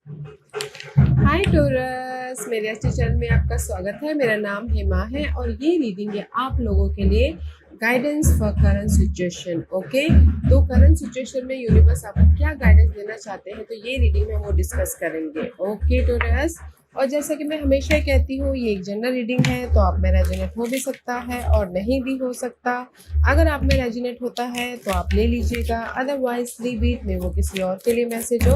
हाय torus, मेरे अच्छे channel में आपका स्वागत है। मेरा नाम हेमा है और ये रीडिंग है आप लोगों के लिए guidance for current situation. Okay, तो करंट सिचुएशन में यूनिवर्स आपको क्या गाइडेंस देना चाहते हैं, तो ये रीडिंग में हम वो डिस्कस करेंगे। ओके टोरस, और जैसा कि मैं हमेशा कहती हूँ, ये एक जनरल रीडिंग है, तो आप में रेजोनेट हो भी सकता है और नहीं भी हो सकता। अगर आप में रेजोनेट होता है तो आप ले लीजिएगा, अदरवाइज लीव इट, में वो किसी और के लिए मैसेज हो।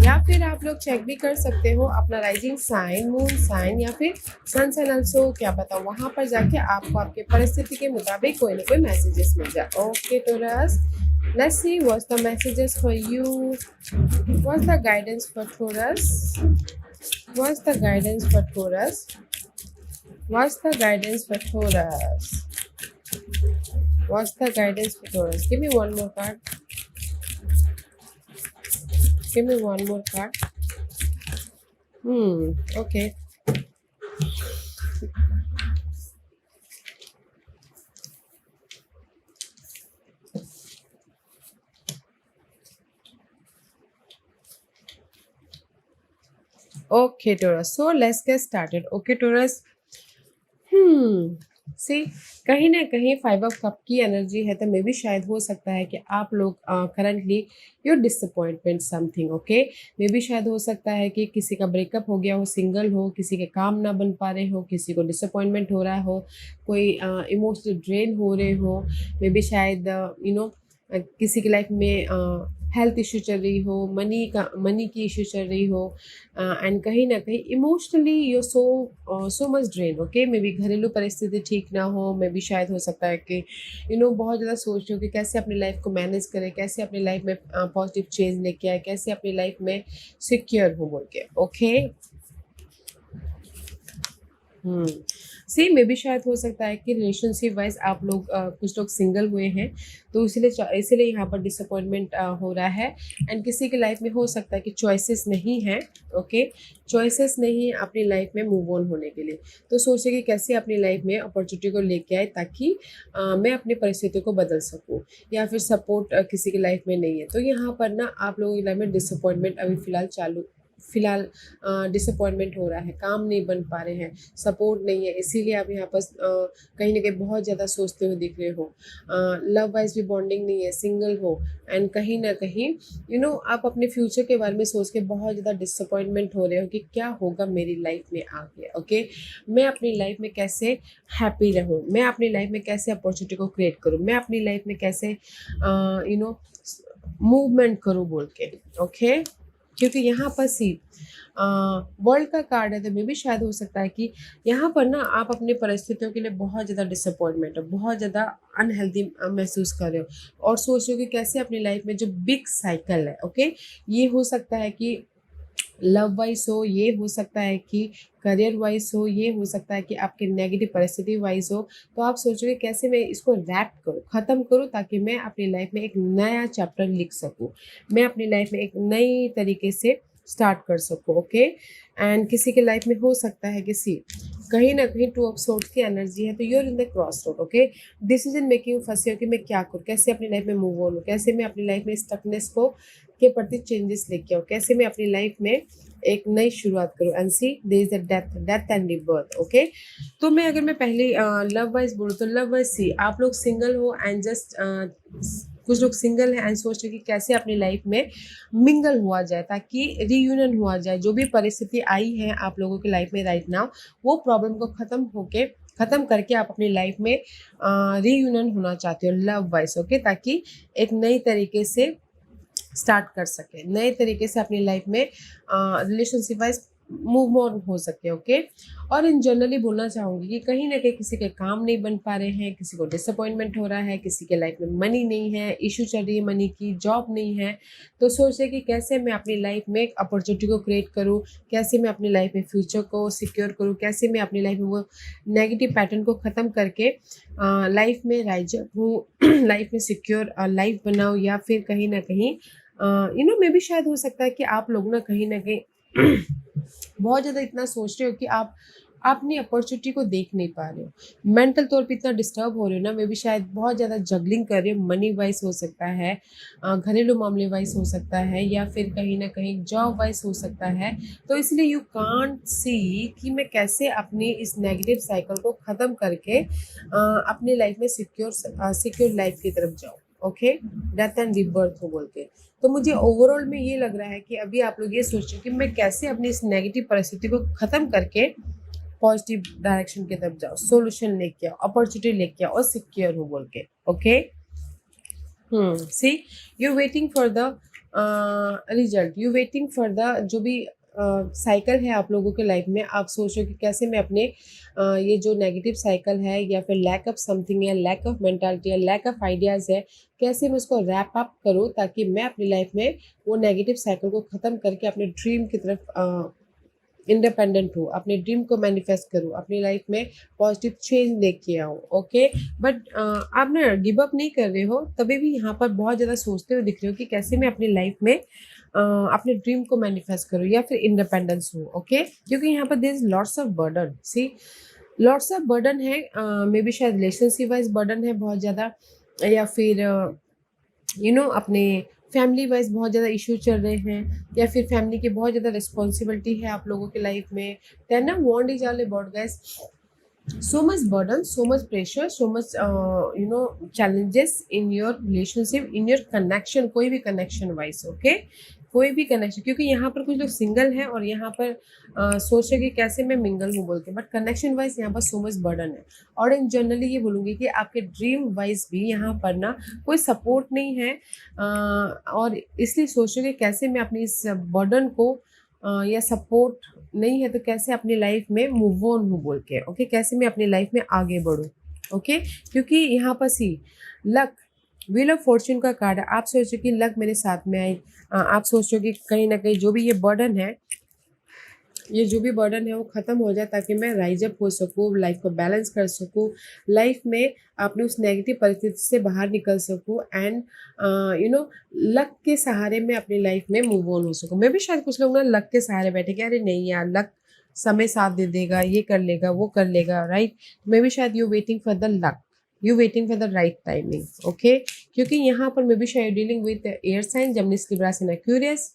या फिर आप लोग चेक भी कर सकते हो अपना राइजिंग साइन, मून साइन या फिर सन साइन ऑल्सो, क्या पता वहां पर जाके आपको आपके परिस्थिति के मुताबिक कोई ना कोई मैसेजेस मिल जाए। Okay Taurus, let's see what's the messages for you, what's the guidance for Taurus, what's the guidance for Taurus, what's the guidance for Taurus, what's the guidance for Taurus. Give me one more card, give me one more card. Okay. Okay, Taurus. So let's get started. Okay, Taurus. सी, कहीं ना कहीं 5 of cup की energy है, तो मे भी शायद हो सकता है कि आप लोग currently your disappointment something. Okay, मे भी शायद हो सकता है कि किसी का ब्रेकअप हो गया हो, सिंगल हो, किसी के काम ना बन पा रहे हो, किसी को डिसअपॉइंटमेंट हो रहा हो, कोई इमोशनल ड्रेन हो रहे हो, मे भी शायद किसी की लाइफ में हेल्थ इशू चल रही हो, मनी की इशू चल रही हो, एंड कहीं ना कहीं emotionally you so much drain. Okay, may be घरेलू परिस्थिति ठीक ना हो, मे बी शायद हो सकता है कि बहुत ज़्यादा सोच रहे हो कि कैसे अपनी लाइफ को मैनेज करें, कैसे अपनी लाइफ में पॉजिटिव चेंज लेके आए, कैसे अपनी लाइफ में सिक्योर हो बोल के। ओके, सी, मे भी शायद हो सकता है कि रिलेशनशिप वाइज आप लोग कुछ लोग सिंगल हुए हैं, तो इसीलिए यहाँ पर डिसअपॉइंटमेंट हो रहा है। एंड किसी की लाइफ में हो सकता है कि चॉइसेस नहीं है। ओके, चॉइसेस नहीं है अपनी लाइफ में मूव ऑन होने के लिए, तो सोचे कि कैसे अपनी लाइफ में अपॉर्चुनिटी को लेके आए ताकि मैं अपनी परिस्थितियों को बदल सकूँ, या फिर सपोर्ट किसी की लाइफ में नहीं है, तो यहाँ पर ना आप लोगों की लाइफ में डिसअपॉइंटमेंट अभी फिलहाल डिसअपॉइंटमेंट हो रहा है, काम नहीं बन पा रहे हैं, सपोर्ट नहीं है, इसीलिए आप यहाँ पर कहीं ना कहीं बहुत ज़्यादा सोचते हुए दिख रहे हो। लव वाइज भी बॉन्डिंग नहीं है, सिंगल हो, एंड कहीं ना कहीं आप अपने फ्यूचर के बारे में सोच के बहुत ज़्यादा डिसअपॉइंटमेंट हो रहे हो कि क्या होगा मेरी लाइफ में आगे। ओके, मैं अपनी लाइफ में कैसे हैप्पी रहूँ, मैं अपनी लाइफ में कैसे अपॉर्चुनिटी को क्रिएट करूँ, मैं अपनी लाइफ में कैसे मूवमेंट करूँ बोल के। ओके, क्योंकि यहाँ पर सी वर्ल्ड का कार्ड है, तो मे भी शायद हो सकता है कि यहाँ पर ना आप अपनी परिस्थितियों के लिए बहुत ज़्यादा डिसअपॉइंटमेंट हो, बहुत ज़्यादा अनहेल्दी महसूस कर रहे हो और सोच रहे हो कि कैसे अपनी लाइफ में जो बिग साइकिल है। ओके, ये हो सकता है कि लव वाइज हो, ये हो सकता है कि करियर वाइज हो, ये हो सकता है कि आपके नेगेटिव परिस्थिति वाइज हो, तो आप सोचोगे कैसे मैं इसको रैप करूँ, ख़त्म करूँ, ताकि मैं अपनी लाइफ में एक नया चैप्टर लिख सकूँ, मैं अपनी लाइफ में एक नई तरीके से स्टार्ट कर सकूँ। ओके, एंड किसी के लाइफ में हो सकता है कि सी, कहीं ना कहीं 2 ऑफ सोर्ड्स की एनर्जी है, तो you're in the cross road. Okay, decision making फंसे हो कि मैं क्या करूँ, कैसे अपनी लाइफ में मूव ऑन हूँ, कैसे मैं अपनी लाइफ में स्टकनेस को के प्रति चेंजेस लेके आऊँ, कैसे मैं अपनी लाइफ में एक नई शुरुआत करूँ। And see, there is the death and rebirth. Okay, तो मैं अगर मैं पहले लव वाइज बोलूँ, तो लव वाइज सी, आप लोग सिंगल हो एंड जस्ट कुछ लोग सिंगल हैं एंड सोच रहे कि कैसे अपनी लाइफ में मिंगल हुआ जाए, ताकि रीयूनियन हुआ जाए। जो भी परिस्थिति आई है आप लोगों की लाइफ में राइट नाउ, वो प्रॉब्लम को ख़त्म करके आप अपनी लाइफ में रीयूनियन होना चाहते हो लव वाइज। ओके, ताकि एक नई तरीके से स्टार्ट कर सके, नए तरीके से अपनी लाइफ में रिलेशनशिप वाइज मूव ऑन हो सके। ओके, और इन जनरली बोलना चाहूँगी कि कहीं ना कहीं किसी के काम नहीं बन पा रहे हैं, किसी को डिसअपॉइंटमेंट हो रहा है, किसी के लाइफ में मनी नहीं है, इशू चल रही है मनी की, जॉब नहीं है, तो सोचे कि कैसे मैं अपनी लाइफ में एक अपॉर्चुनिटी को क्रिएट करूँ, कैसे मैं अपनी लाइफ में फ्यूचर को सिक्योर करूँ, कैसे मैं अपनी लाइफ में वो नेगेटिव पैटर्न को ख़त्म करके लाइफ में राइज हूँ, लाइफ में सिक्योर लाइफ बनाऊँ, या फिर कहीं ना कहीं मे भी शायद हो सकता है कि आप लोग ना कहीं बहुत ज़्यादा इतना सोच रहे हो कि आप आप अपनी अपॉर्चुनिटी को देख नहीं पा रहे हो, मेंटल तौर पे इतना डिस्टर्ब हो रहे हो ना, मे बी शायद बहुत ज़्यादा जगलिंग कर रहे हो, मनी वाइज हो सकता है, घरेलू मामले वाइज हो सकता है, या फिर कहीं ना कहीं जॉब वाइज हो सकता है। तो इसलिए यू कांट सी कि मैं कैसे अपनी इस नेगेटिव साइकिल को ख़त्म करके अपनी लाइफ में सिक्योर लाइफ की तरफ जाऊँ। ओके, डेथ एंड रिबर्थ हो बोल के। तो मुझे ओवरऑल में ये लग रहा है कि अभी आप लोग ये सोचो कि मैं कैसे अपनी इस नेगेटिव परिस्थिति को ख़त्म करके पॉजिटिव डायरेक्शन की तरफ जाओ, सॉल्यूशन लेके आओ, अपॉर्चुनिटी लेके आओ और सिक्योर हो बोल के। Okay, see you waiting for the result, you waiting for the जो भी साइकिल है आप लोगों के लाइफ में। आप सोच रहे हो कि कैसे मैं अपने ये जो नेगेटिव साइकिल है, या फिर लैक ऑफ समथिंग है, लैक ऑफ मेंटालिटी है, लैक ऑफ आइडियाज़ है, कैसे मैं उसको रैप अप करूँ ताकि मैं अपनी लाइफ में वो नेगेटिव साइकिल को ख़त्म करके अपने ड्रीम की तरफ इंडिपेंडेंट हूँ, अपने ड्रीम को मैनिफेस्ट करूँ, अपनी लाइफ में पॉजिटिव चेंज लेके आऊँ। ओके, बट आप ना गिव अप नहीं कर रहे हो, तभी भी यहाँ पर बहुत ज़्यादा सोचते हुए दिख रहे हो कि कैसे मैं अपनी लाइफ में अपने ड्रीम को मैनिफेस्ट करूँ या फिर इंडिपेंडेंस हूँ। ओके, क्योंकि यहाँ पर there is lots of burden, see lots of burden है, मे बी शायद रिलेशनशिप वाइज बर्डन है बहुत ज़्यादा, या फिर अपने फैमिली वाइज बहुत ज़्यादा इश्यू चल रहे हैं, या फिर फैमिली की बहुत ज़्यादा रिस्पॉन्सिबिलिटी है आप लोगों के लाइफ में। देन ना want is all about guys, so much burden, so much pressure, so much challenges in your relationship, in your connection, कोई भी connection wise। ओके, कोई भी कनेक्शन, क्योंकि यहाँ पर कुछ लोग सिंगल हैं और यहाँ पर सोच रहे कि कैसे मैं मिंगल हूँ बोल के, बट कनेक्शन वाइज यहाँ पर सो मच बर्डन है। और इन जनरली ये बोलूँगी कि आपके ड्रीम वाइज भी यहाँ पर ना कोई सपोर्ट नहीं है, और इसलिए सोच रहे कि कैसे मैं अपनी इस बर्डन को या सपोर्ट नहीं है तो कैसे अपनी लाइफ में मूव ऑन हूँ बोल के। ओके, कैसे मैं अपनी लाइफ में आगे बढ़ूँ। ओके, क्योंकि यहाँ पर सी लक, व्हील ऑफ फॉर्च्यून का कार्ड है। आप सोचो कि लक मेरे साथ में आई, आप सोचो कि कहीं ना कहीं जो भी ये बर्डन है, ये जो भी बर्डन है वो ख़त्म हो जाए ताकि मैं राइज अप हो सकूँ, लाइफ को बैलेंस कर सकूँ, लाइफ में अपने उस नेगेटिव परिस्थिति से बाहर निकल सकूँ, एंड लक के सहारे मैं अपनी लाइफ में मूव ऑन हो सकूँ। मैं भी शायद कुछ लोग ना लक के सहारे बैठे कि अरे नहीं यार, लक समय साथ दे देगा, ये कर लेगा, वो कर लेगा, राइट। मैं भी शायद you waiting for the luck, you waiting for the right timing. Okay, क्योंकि यहाँ पर मैं भी शायद dealing with air sign, Gemini, Libra and Aquarius,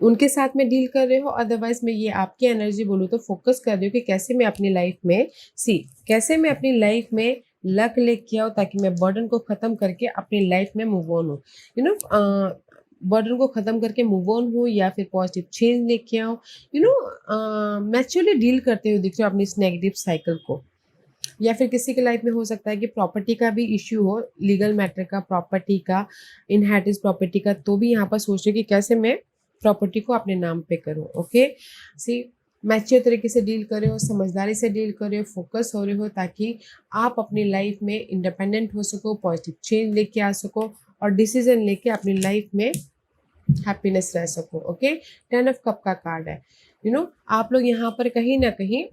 उनके साथ में डील कर रहे हो। अदरवाइज मैं ये आपकी एनर्जी बोलूँ तो फोकस कर रही हूँ कि कैसे मैं अपनी लाइफ में कैसे मैं अपनी लाइफ में लक लेके आओ ताकि मैं बर्डन को ख़त्म करके अपनी लाइफ में मूव ऑन हूँ, बर्डन को ख़त्म करके मूव ऑन हो, या फिर पॉजिटिव चेंज लेके आओ, मैच्योरली डील करते हुए दिख रहे हो अपनी इस नेगेटिव साइकिल को। या फिर किसी के लाइफ में हो सकता है कि प्रॉपर्टी का भी इश्यू हो, लीगल मैटर का, प्रॉपर्टी का, इनहेरिटेंस प्रॉपर्टी का, तो भी यहाँ पर सोच रहे कि कैसे मैं प्रॉपर्टी को अपने नाम पे करूँ। ओके, सी मैच्योर तरीके से डील कर रहे हो, समझदारी से डील कर रहे हो, फोकस हो रहे हो ताकि आप अपनी लाइफ में इंडिपेंडेंट हो सको, पॉजिटिव चेंज लेके आ सको और डिसीजन लेके अपनी लाइफ में हैप्पीनेस रह सको। ओके, 10 ऑफ कप का कार्ड है। आप लोग यहाँ पर कहीं ना कहीं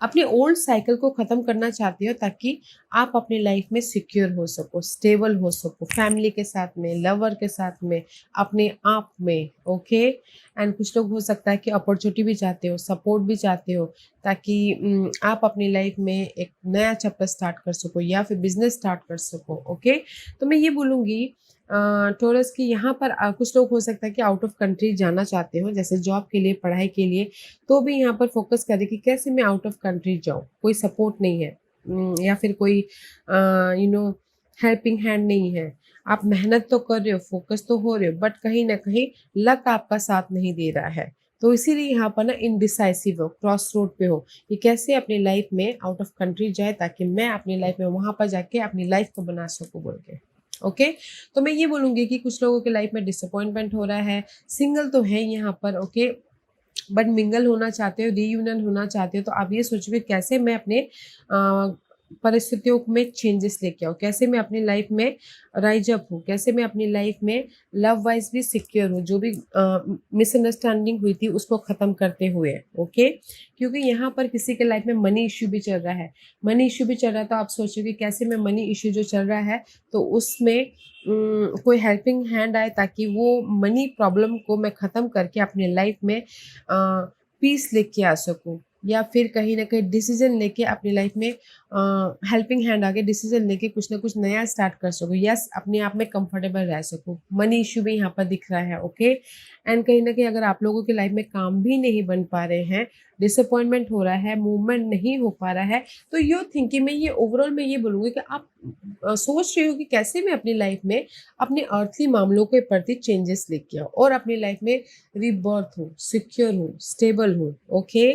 अपने ओल्ड साइकिल को ख़त्म करना चाहते हो ताकि आप अपनी लाइफ में सिक्योर हो सको, स्टेबल हो सको, फैमिली के साथ में, लवर के साथ में, अपने आप में। ओके, एंड कुछ लोग हो सकता है कि अपॉर्चुनिटी भी चाहते हो, सपोर्ट भी चाहते हो ताकि आप अपनी लाइफ में एक नया चैप्टर स्टार्ट कर सको या फिर बिजनेस स्टार्ट कर सको। ओके, तो मैं ये बोलूँगी टॉरस की यहाँ पर कुछ लोग हो सकता है कि आउट ऑफ कंट्री जाना चाहते हो, जैसे जॉब के लिए, पढ़ाई के लिए, तो भी यहाँ पर फोकस करें कि कैसे मैं आउट ऑफ कंट्री जाऊँ। कोई सपोर्ट नहीं है, या फिर कोई हेल्पिंग हैंड नहीं है। आप मेहनत तो कर रहे हो, फोकस तो हो रहे हो, बट कहीं ना कहीं लक आपका साथ नहीं दे रहा है। तो इसीलिए यहाँ पर ना इनडिसाइसिव हो, क्रॉस रोड पे हो कि कैसे अपनी लाइफ में आउट ऑफ कंट्री जाए ताकि मैं अपनी लाइफ में वहाँ पर जाके अपनी लाइफ को बना सकूँ बोल के। ओके, तो मैं ये बोलूँगी कि कुछ लोगों के लाइफ में डिसअपॉइंटमेंट हो रहा है, सिंगल तो है यहाँ पर। ओके, बट मिंगल होना चाहते हो, रीयूनियन होना चाहते हो, तो आप ये सोचोगे कैसे मैं अपने परिस्थितियों में चेंजेस लेके आऊँ, कैसे मैं अपनी लाइफ में राइज अप हूँ, कैसे मैं अपनी लाइफ में लव वाइज भी सिक्योर हूँ, जो भी मिसअंडरस्टैंडिंग हुई थी उसको ख़त्म करते हुए। ओके, क्योंकि यहाँ पर किसी के लाइफ में मनी इश्यू भी चल रहा है, मनी इश्यू भी चल रहा है, तो आप सोचोगे कैसे मैं मनी इश्यू जो चल रहा है तो उसमें कोई हेल्पिंग हैंड आए ताकि वो मनी प्रॉब्लम को मैं ख़त्म करके अपनी लाइफ में पीस लेके आ सकूँ, या फिर कहीं ना कहीं डिसीजन लेके अपनी लाइफ में हेल्पिंग हैंड आके डिसीजन लेके कुछ ना कुछ नया स्टार्ट कर सको, यस अपने आप में कंफर्टेबल रह सको। मनी इश्यू भी यहाँ पर दिख रहा है, ओके। एंड कहीं ना कहीं अगर आप लोगों की लाइफ में काम भी नहीं बन पा रहे हैं, डिसअपॉइंटमेंट हो रहा है, मूवमेंट नहीं हो पा रहा है, तो यू थिंकिंग में ये ओवरऑल मैं ये बोलूँगी कि आप सोच रहे हो कि कैसे मैं अपनी लाइफ में अपने अर्थली मामलों के प्रति चेंजेस लेके आऊँ और अपनी लाइफ में रीबर्थ हूँ, सिक्योर हूँ, स्टेबल हूँ, ओके।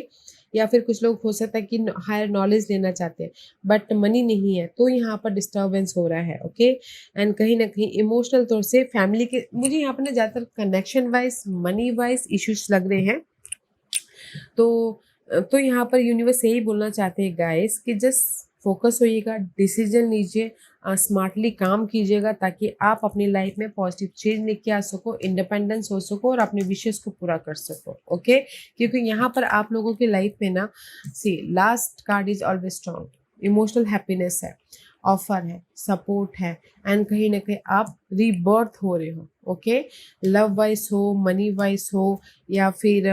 या फिर कुछ लोग हो सकता है कि हायर नॉलेज लेना चाहते हैं बट मनी नहीं है, तो यहाँ पर डिस्टर्बेंस हो रहा है, ओके। एंड कहीं ना कहीं इमोशनल तौर से फैमिली के मुझे यहाँ पर ना ज़्यादातर connection wise money wise issues लग रहे हैं। तो यहाँ पर यूनिवर्स यही बोलना चाहते हैं गाइस कि जस्ट फोकस होइएगा, डिसीजन लीजिए, स्मार्टली काम कीजिएगा ताकि आप अपनी लाइफ में पॉजिटिव चेंज लेके आ सको, इंडिपेंडेंस हो सको और अपने विशेष को पूरा कर सको, ओके। क्योंकि यहाँ पर आप लोगों की लाइफ में ना see last card is always strong, emotional happiness है, ऑफर है, सपोर्ट है एंड कहीं ना कहीं आप रीबर्थ हो रहे हो, ओके। लव वाइज हो, मनी वाइज हो या फिर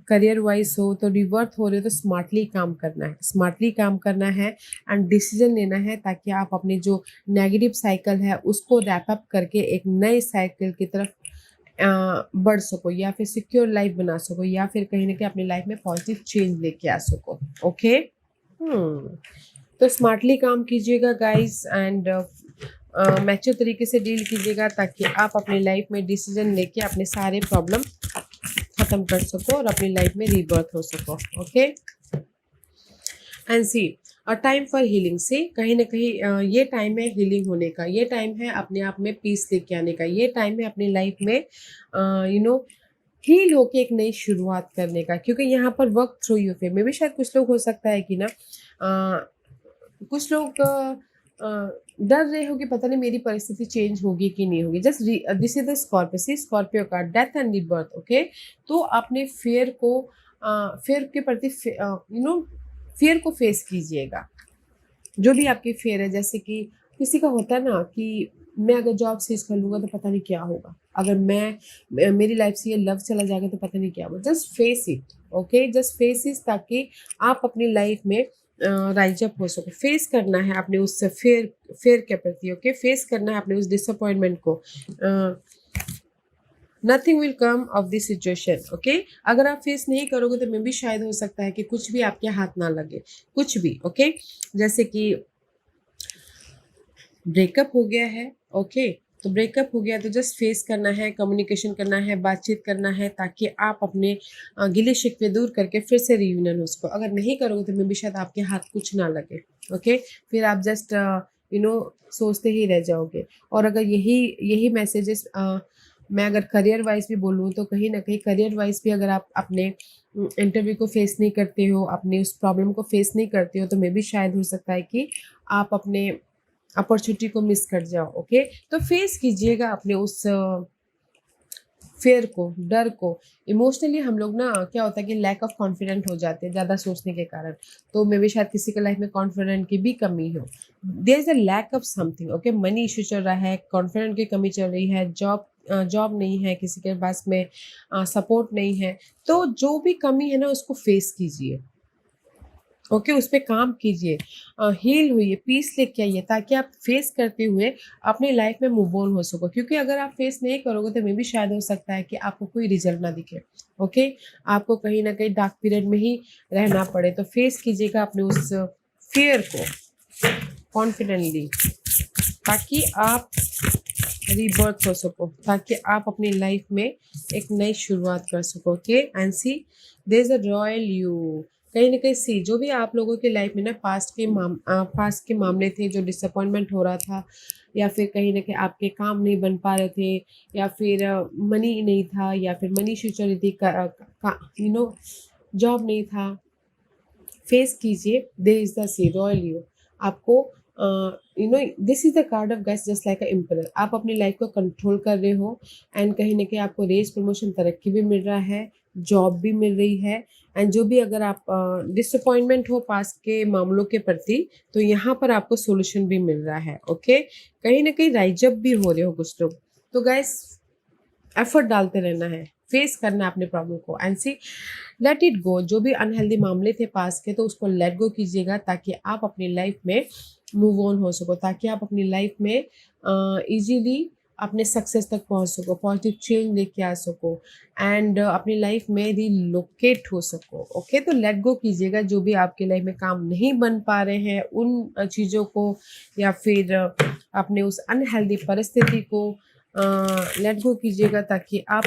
करियर वाइज हो, तो रिवर्थ हो रहे हो तो स्मार्टली काम करना है, स्मार्टली काम करना है एंड डिसीजन लेना है ताकि आप अपने जो नेगेटिव साइकिल है उसको रैप अप करके एक नए साइकिल की तरफ बढ़ सको या फिर सिक्योर लाइफ बना सको या फिर कहीं ना कहीं अपनी लाइफ में पॉजिटिव चेंज लेके आ सको, ओके। तो स्मार्टली काम कीजिएगा गाइस एंड मैच्योर तरीके से डील कीजिएगा ताकि आप अपनी लाइफ में डिसीजन लेके अपने सारे प्रॉब्लम खत्म कर सको और अपनी लाइफ में रीबर्थ हो सको, okay. And see a time for healing से कहीं ना कहीं ये टाइम है हीलिंग होने का, ये टाइम है अपने आप में पीस लेके आने का, ये टाइम है अपनी लाइफ में हील होके एक नई शुरुआत करने का। क्योंकि यहाँ पर वर्क थ्रू यू फेम में भी शायद कुछ लोग हो सकता है कि ना कुछ लोग डर रहे हो कि पता नहीं मेरी परिस्थिति चेंज होगी कि नहीं होगी। Just this is the Scorpio का डेथ एंड रीबर्थ, ओके। तो अपने फेयर के प्रति फेयर को फेस कीजिएगा, जो भी आपकी फेयर है। जैसे कि किसी का होता है ना कि मैं अगर जॉब चेंज कर लूँगा तो पता नहीं क्या होगा, अगर मेरी लाइफ से ये लव चला जाएगा तो पता नहीं क्या होगा। Just face it, okay, just face it ताकि आप अपनी लाइफ में राइज अप हो सको। फेस करना है अपने उस फेयर के प्रति, ओके। फेस करना है अपने उस डिसअपॉइंटमेंट को। Nothing will come of this situation, okay. अगर आप फेस नहीं करोगे तो मे भी शायद हो सकता है कि कुछ भी आपके हाथ ना लगे, कुछ भी, ओके। जैसे कि ब्रेकअप हो गया है, ओके, तो ब्रेकअप हो गया तो जस्ट फेस करना है, कम्युनिकेशन करना है, बातचीत करना है ताकि आप अपने गिले शिकवे दूर करके फिर से रियूनियन हो सको। अगर नहीं करोगे तो मे भी शायद आपके हाथ कुछ ना लगे, ओके। फिर आप जस्ट सोचते ही रह जाओगे। और अगर यही मैसेजेस मैं अगर करियर वाइज भी बोलूँ तो कहीं ना कहीं करियर वाइज भी अगर आप अपने इंटरव्यू को फेस नहीं करते हो, अपने उस प्रॉब्लम को फेस नहीं करते हो, तो मे भी शायद हो सकता है कि आप अपने अपॉर्चुनिटी को मिस कर जाओ, ओके। तो फेस कीजिएगा अपने उस फेयर को, डर को। इमोशनली हम लोग ना क्या होता है कि लैक ऑफ कॉन्फिडेंट हो जाते हैं ज़्यादा सोचने के कारण। तो मे भी शायद किसी के लाइफ में कॉन्फिडेंट की भी कमी हो, there is a lack of something, okay. Money issue चल रहा है, कॉन्फिडेंट की कमी चल रही है, जॉब नहीं है, किसी के पास में सपोर्ट नहीं है। तो जो भी कमी है ना उसको फेस कीजिए, ओके, उस पर काम कीजिए, हील हुई पीस लेके आइए ताकि आप फेस करते हुए अपनी लाइफ में मूव ऑन हो सको। क्योंकि अगर आप फेस नहीं करोगे तो मे भी शायद हो सकता है कि आपको कोई रिजल्ट ना दिखे, ओके। आपको कहीं ना कहीं डार्क पीरियड में ही रहना पड़े। तो फेस कीजिएगा अपने उस फियर को कॉन्फिडेंटली ताकि आप रीबर्थ हो सको, ताकि आप अपनी लाइफ में एक नई शुरुआत कर सको, okay. And see there is a royal you, कहीं ना कहीं सी जो भी आप लोगों की लाइफ में ना पास्ट के मामले थे, जो डिसअपॉइंटमेंट हो रहा था या फिर कहीं ना कहीं आपके काम नहीं बन पा रहे थे या फिर मनी नहीं था या फिर मनी इशू चल रही थी, जॉब नहीं था, फेस कीजिए। There is the sea royal you. आपको this is the card of guys just like a emperor. आप अपनी लाइफ को कंट्रोल कर रहे हो एंड कहीं ना कहीं आपको रेस प्रमोशन तरक्की भी मिल रहा है, जॉब भी मिल रही है। एंड जो भी अगर आप डिसअपॉइंटमेंट हो पास के मामलों के प्रति, तो यहाँ पर आपको सोल्यूशन भी मिल रहा है, ओके। कहीं ना कहीं राइज अप भी हो रहे हो कुछ लोग। तो गाइस एफर्ट डालते रहना है, फेस करना है अपने प्रॉब्लम को and see let it go. जो भी अनहेल्दी मामले थे पास के तो उसको लेट गो कीजिएगा ताकि आप अपनी लाइफ में मूव ऑन हो सको, ताकि आप अपनी लाइफ में इजीली अपने सक्सेस तक पहुंच सको, पॉजिटिव चेंज लेके आ सको एंड अपनी लाइफ में रिलोकेट हो सको। ओके, तो लेट गो कीजिएगा जो भी आपके लाइफ में काम नहीं बन पा रहे हैं उन चीज़ों को, या फिर अपने उस अनहेल्दी परिस्थिति को लेट गो कीजिएगा ताकि आप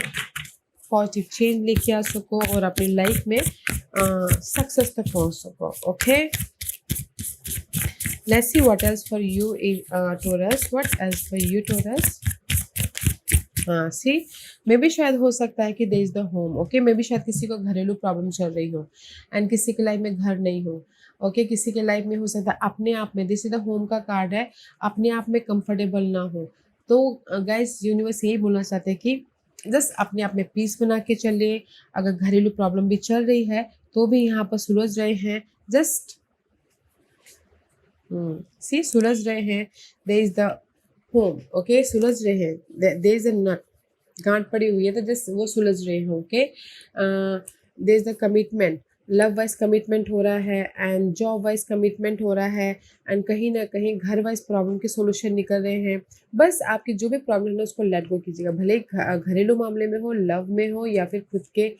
पॉजिटिव चेंज लेके आ सको और अपनी लाइफ में सक्सेस तक पहुंच सको। Okay, let's see what else for you in Taurus. What else for you, Taurus? हाँ, सी मे भी शायद हो सकता है कि there is the home. Okay, मे भी शायद किसी को घरेलू प्रॉब्लम चल रही हो एंड किसी के लाइफ में घर नहीं हो। ओके, किसी के लाइफ में हो सकता है अपने आप में, दिस इज द होम का कार्ड है, अपने आप में कंफर्टेबल ना हो। तो गाइस यूनिवर्स यही बोलना चाहते हैं कि जस्ट अपने आप में पीस बना के चलिए। अगर घरेलू प्रॉब्लम भी चल रही है तो भी यहाँ पर सुलझ रहे हैं, जस्ट सी सुलझ रहे हैं। There is the home. Okay, सुलझ रहे हैं, देयर इज अ नट, गांठ पड़ी हुई है तो जस्ट वो सुलझ रहे हैं। Okay, there is the commitment, love wise commitment हो रहा है एंड जॉब वाइज कमिटमेंट हो रहा है एंड कहीं ना कहीं घर वाइज प्रॉब्लम के सॉल्यूशन निकल रहे हैं। बस आपकी जो भी प्रॉब्लम है उसको लेट गो कीजिएगा, भले ही घरेलू मामले में हो, लव में हो या फिर खुद के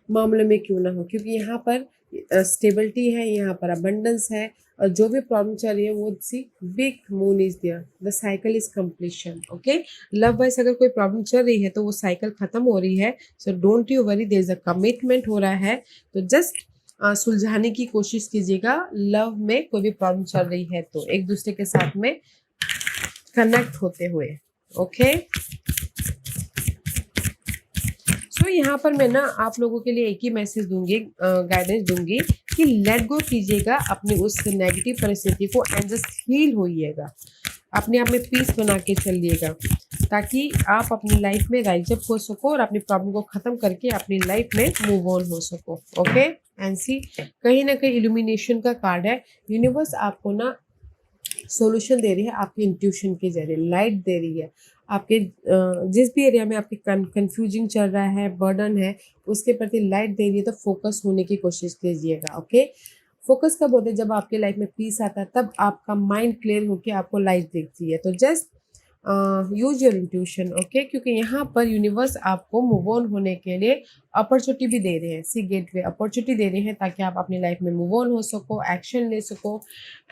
मामले में क्यों ना हो, क्योंकि यहाँ पर स्टेबिलिटी है, यहाँ पर अबंडेंस है और जो भी प्रॉब्लम चल रही है वो see big moon is there, the cycle is completion. Okay, love wise अगर कोई प्रॉब्लम चल रही है तो वो साइकिल खत्म हो रही है, so don't you worry, there is a commitment हो रहा है। तो जस्ट सुलझाने की कोशिश कीजिएगा लव में कोई भी प्रॉब्लम चल रही है तो एक दूसरे के साथ में कनेक्ट होते हुए। ओके, सो यहाँ पर मैं ना आप लोगों के लिए एक ही मैसेज दूंगी, गाइडेंस दूंगी कि लेट गो कीजिएगा अपनी उस नेगेटिव परिस्थिति को एंड जस्ट हील होइएगा, अपने आप में पीस बना के चलिएगा ताकि आप अपनी लाइफ में राइज अप हो सको और अपनी प्रॉब्लम को ख़त्म करके अपनी लाइफ में मूव ऑन हो सको। ओके, एंड सी कहीं ना कहीं इल्यूमिनेशन का कार्ड है, यूनिवर्स आपको ना सॉल्यूशन दे रही है, आपके इंट्यूशन के जरिए लाइट दे रही है। आपके जिस भी एरिया में आपकी कंफ्यूजिंग चल रहा है, बर्डन है, उसके प्रति लाइट दे रही है, तो फोकस होने की कोशिश कीजिएगा। ओके, फोकस कब होता है? जब आपके लाइफ में पीस आता है, तब आपका माइंड क्लियर होकर आपको लाइट दिखती है। तो just use your intuition. Okay, क्योंकि यहाँ पर यूनिवर्स आपको मूव ऑन होने के लिए अपॉर्चुनिटी भी दे रहे हैं, सी गेटवे अपॉर्चुनिटी दे रहे हैं ताकि आप अपनी लाइफ में मूव ऑन हो सको, एक्शन ले सको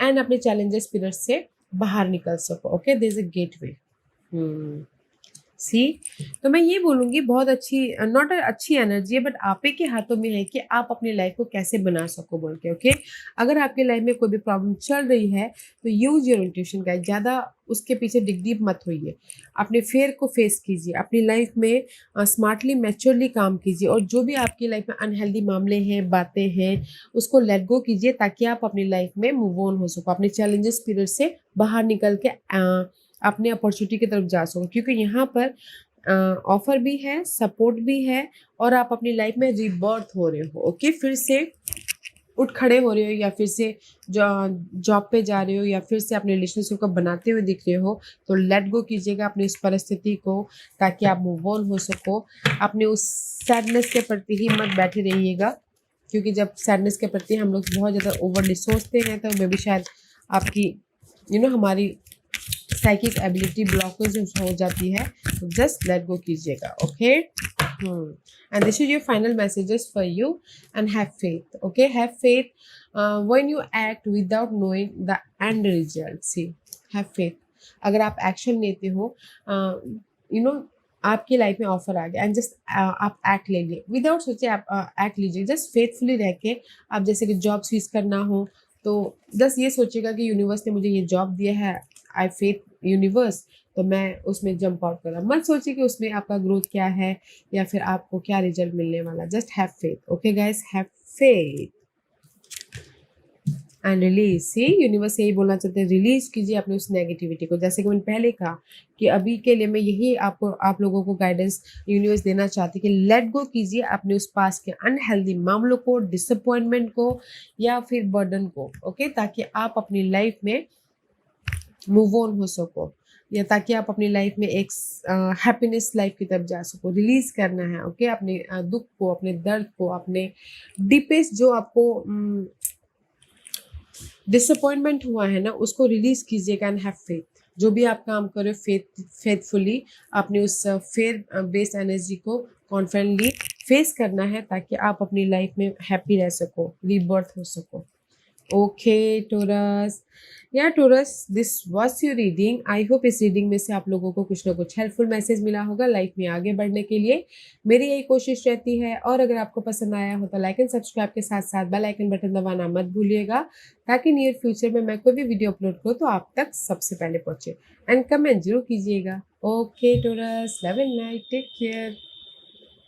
एंड अपने चैलेंजेस पीरियड से बाहर निकल सको। Okay, there is a gateway. See, तो मैं ये बोलूँगी बहुत अच्छी, नॉट अच्छी एनर्जी है, बट आप ही के हाथों में है कि आप अपनी लाइफ को कैसे बना सको बोल के। ओके, अगर आपके लाइफ में कोई भी प्रॉब्लम चल रही है तो यूज योर इंट्यूशन गाइस, ज़्यादा उसके पीछे डिग डीप मत होइए, अपने फेयर को फेस कीजिए, अपनी लाइफ में स्मार्टली मैच्योरली काम कीजिए और जो भी आपकी लाइफ में अनहेल्दी मामले हैं, बातें हैं, उसको लेट गो कीजिए ताकि आप अपनी लाइफ में मूव ऑन हो सको, अपने चैलेंजेस पीरियड से बाहर निकल के अपने अपॉर्चुनिटी की तरफ जा सको। क्योंकि यहाँ पर ऑफर भी है, सपोर्ट भी है और आप अपनी लाइफ में रीबर्थ हो रहे हो। ओके, फिर से उठ खड़े हो रहे हो या फिर से जॉब पे जा रहे हो या फिर से अपने रिलेशनशिप को बनाते हुए दिख रहे हो, तो लेट गो कीजिएगा अपनी इस परिस्थिति को ताकि आप मूव ऑन हो सको। अपने उस सैडनेस के प्रति ही मत बैठे रहिएगा, क्योंकि जब सैडनेस के प्रति हम लोग बहुत ज़्यादा ओवरली सोचते हैं तो मे भी शायद आपकी हमारी साइकिक एबिलिटी ब्लॉकेज हो जाती है, तो जस्ट लेट गो कीजिएगा। Okay, and this is your final messages for you and have faith. Okay, have faith when you act without knowing the end result. See, have faith, अगर आप action लेते हो, आपकी लाइफ में offer आ गया and just आप act ले लिए विदाउट सोचे, आप एक्ट लीजिए जस्ट फेथफुली रह के। आप जैसे कि जॉब स्विच करना हो तो जस्ट ये सोचिएगा कि यूनिवर्स ने मुझे ये जॉब दिया है, आई फेथ यूनिवर्स, तो मैं उसमें जंप आउट कर रहा। मत सोचिए कि उसमें आपका ग्रोथ क्या है या फिर आपको क्या रिजल्ट मिलने वाला, just have faith. Okay guys, have faith and release. See, universe यही बोलना चाहते हैं, रिलीज कीजिए अपनी उस नेगेटिविटी को। जैसे कि मैंने पहले कहा कि अभी के लिए मैं यही आप लोगों को गाइडेंस यूनिवर्स देना चाहती कि लेट गो कीजिए अपने उस पास के अनहेल्दी मामलों को, डिसअपॉइंटमेंट को या फिर बर्डन को। ओके, ताकि आप अपनी लाइफ में मूव ऑन हो सको, या ताकि आप अपनी लाइफ में एक हैप्पीनेस लाइफ की तरफ जा सको। रिलीज़ करना है, ओके? अपने दुःख को, अपने दर्द को, अपने डीपेस्ट जो आपको डिसअपॉइंटमेंट हुआ है ना, उसको रिलीज़ कीजिएगा एंड हैव फेथ। जो भी आप काम कर रहे हो फेथफुली अपनी उस फेयर बेस्ड एनर्जी को कॉन्फिडेंटली फेस करना है, ताकि आप अपनी लाइफ में हैप्पी रह सको, रीबर्थ हो सको। ओके टोरस, या Taurus, this was your reading. I hope इस रीडिंग में से आप लोगों को कुछ ना कुछ हेल्पफुल मैसेज मिला होगा लाइफ में आगे बढ़ने के लिए। मेरी यही कोशिश रहती है, और अगर आपको पसंद आया हो तो लाइक एंड सब्सक्राइब के साथ साथ बेल आइकन बटन दबाना मत भूलिएगा, ताकि नियर फ्यूचर में मैं कोई भी वीडियो अपलोड करूँ तो आप तक सबसे पहले पहुँचे। एंड कमेंट जरूर कीजिएगा। Okay Taurus, love and light, take care.